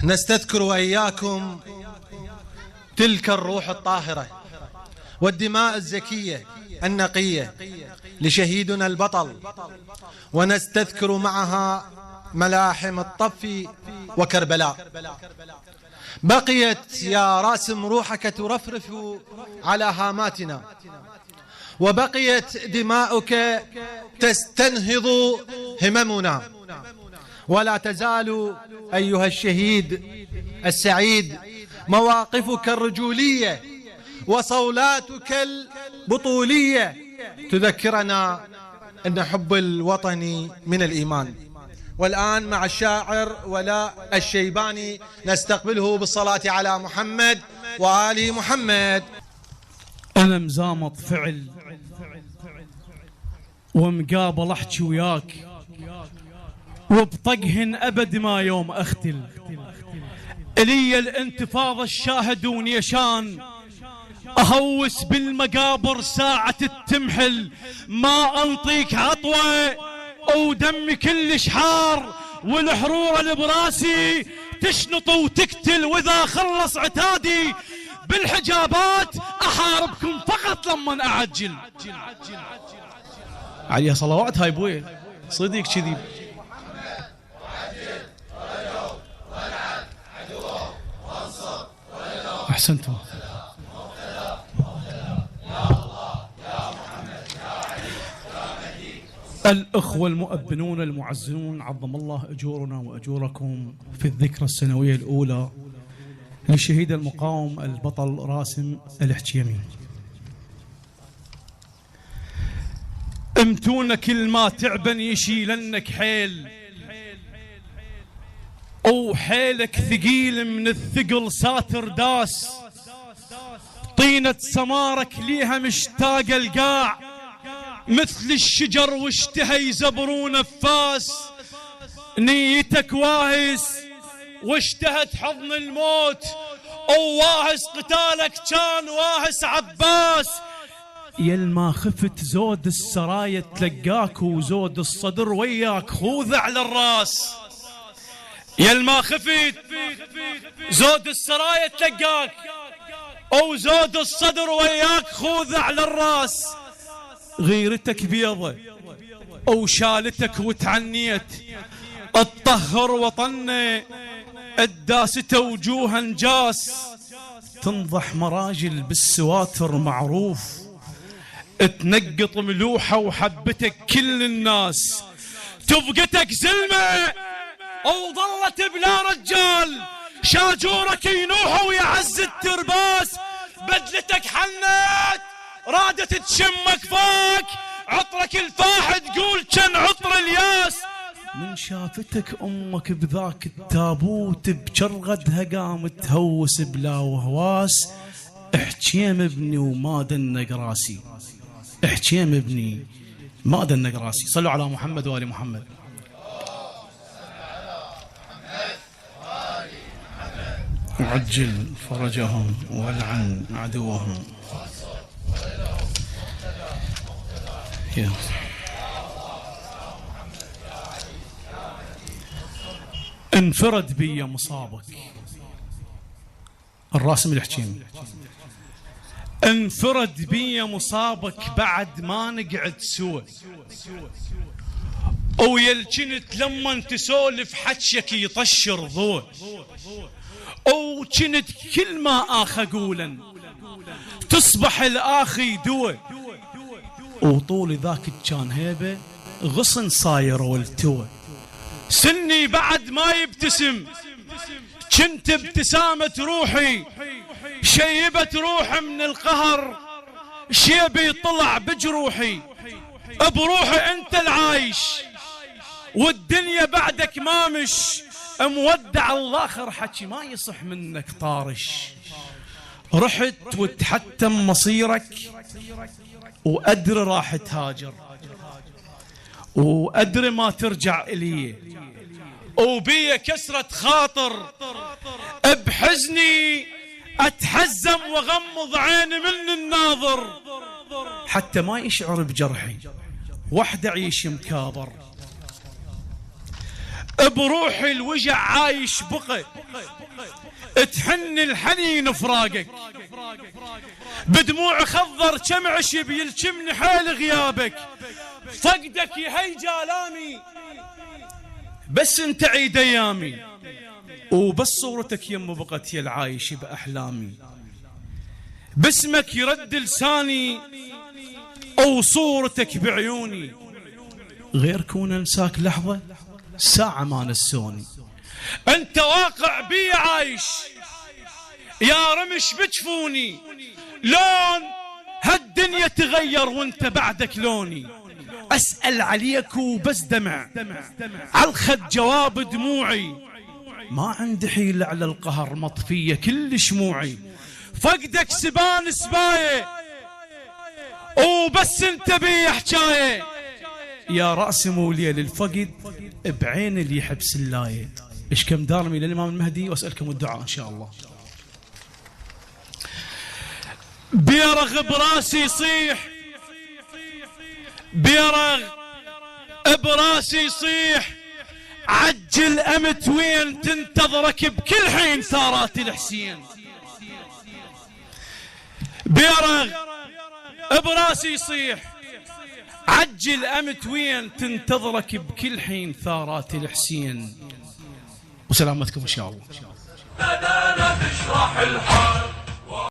نستذكر وإياكم تلك الروح الطاهرة والدماء الزكية النقية لشهيدنا البطل، ونستذكر معها ملاحم الطف وكربلاء. بقيت يا راسم روحك ترفرف على هاماتنا، وبقيت دماؤك تستنهض هممنا، ولا تزال أيها الشهيد السعيد مواقفك الرجولية وصولاتك البطولية تذكرنا أن حب الوطن من الإيمان. والآن مع الشاعر ولاء الشيباني نستقبله بالصلاة على محمد وآل محمد. أنا مزامط فعل ومقابل أحكي وياك، وبطقهن أبد ما يوم أختل. إلي الانتفاضة الشاهدون يشان، أهوس بالمقابر ساعة التمحل، ما أنطيك عطوة ودمي كلش حار، والحرورة اللي براسي تشنط وتقتل، وإذا خلص عتادي بالحجابات أحاربكم فقط لما أعجل. عليها صلوات هاي بويه صدق كذي. أحسنتم. الأخوة المؤبنون المعزنون، عظم الله أجورنا وأجوركم في الذكرى السنوية الأولى للشهيد المقاوم البطل راسم الحجيمي. امتونا كل ما تعبن يشيلنك حيل، أو حيلك ثقيل من الثقل ساتر داس، طينة سمارك ليها مشتاقة القاع، مثل الشجر واشتهى يزبرون نفاس، نيتك واهس واشتهت حضن الموت، أو واهس قتالك كان واهس عباس. يل ما خفت زود السرايا تلقاك، وزود الصدر وياك خوذ على الراس. يل ما خفت زود السرايا تلقاك، أو زود الصدر وياك خوذ على الراس. غيرتك بيضة أو شالتك وتعنيت، الطهر وطنه الداسته وجوها نجاس، تنضح مراجل بالسواتر معروف، تنقط ملوحة وحبتك كل الناس. تبقتك زلمة أو ظلت بلا رجال، شاجورك ينوح ويعز الترباس. بدلتك حنت رادت تشمك فاك، عطرك الفاحد قول كان عطر الياس. من شافتك أمك بذاك التابوت، بشرغدها قامت تهوس بلا وهواس. احجيم ابني وما دنق راسي، احجيم ابني ما دنق راسي. صلوا على محمد وآل محمد. وعجل فرجهم والعن عدوهم. انفرد بي مصابك الراسم الحجيمي، انفرد بي مصابك بعد ما نقعد سوا، ويلجنت لما تسولف حجك يطشر ضوء، او كنت كل ما اخ اقولا تصبح الاخي دوا. وطول ذاك كان هيبه غصن صاير والتوى، سني بعد ما يبتسم كنت ابتسامة روحي، شيبت روحي من القهر شيبي طلع بجروحي. بروحي انت العايش والدنيا بعدك ما مش مودع، الاخر حكي ما يصح منك طارش. رحت وتحتم مصيرك وأدري راح تهاجر، وأدري ما ترجع إلي، وبي كسرة خاطر بحزني أتحزم وغمض عيني من الناظر، حتى ما يشعر بجرحي وحده عيش مكابر. بروح الوجع عايش بقى، تحن الحنين فراقك، بدموع خضر شمعش بيلشمني حال غيابك، فقدك يهيج آلامي بس انت عيد ايامي، وبس صورتك يم بقت يا العايش بأحلامي، باسمك يرد لساني او صورتك بعيوني، غير كون انساك لحظة ساعة ما نسوني، انت واقع بي عايش يا رمش بجفوني، لون هالدنيا تغير وانت بعدك لوني، اسأل عليك وبس دمع عالخد جواب دموعي، ما عندي حيل على القهر مطفية كل شموعي، فقدك سبان سباية وبس انت بي حجاية، يا رأس مولي للفقد بعين اللي يحب سلاية. ايش كم دارمي للإمام المهدي واسألكم الدعاء ان شاء الله. بيرغ براسي يصيح، بيرغ براسي يصيح، عجل امت وين تنتظرك بكل حين ثارات الحسين، بيرغ براسي يصيح، عجل امت وين تنتظرك بكل حين ثارات الحسين، وسلامتكم ان شاء الله. بدانا نشرح الحال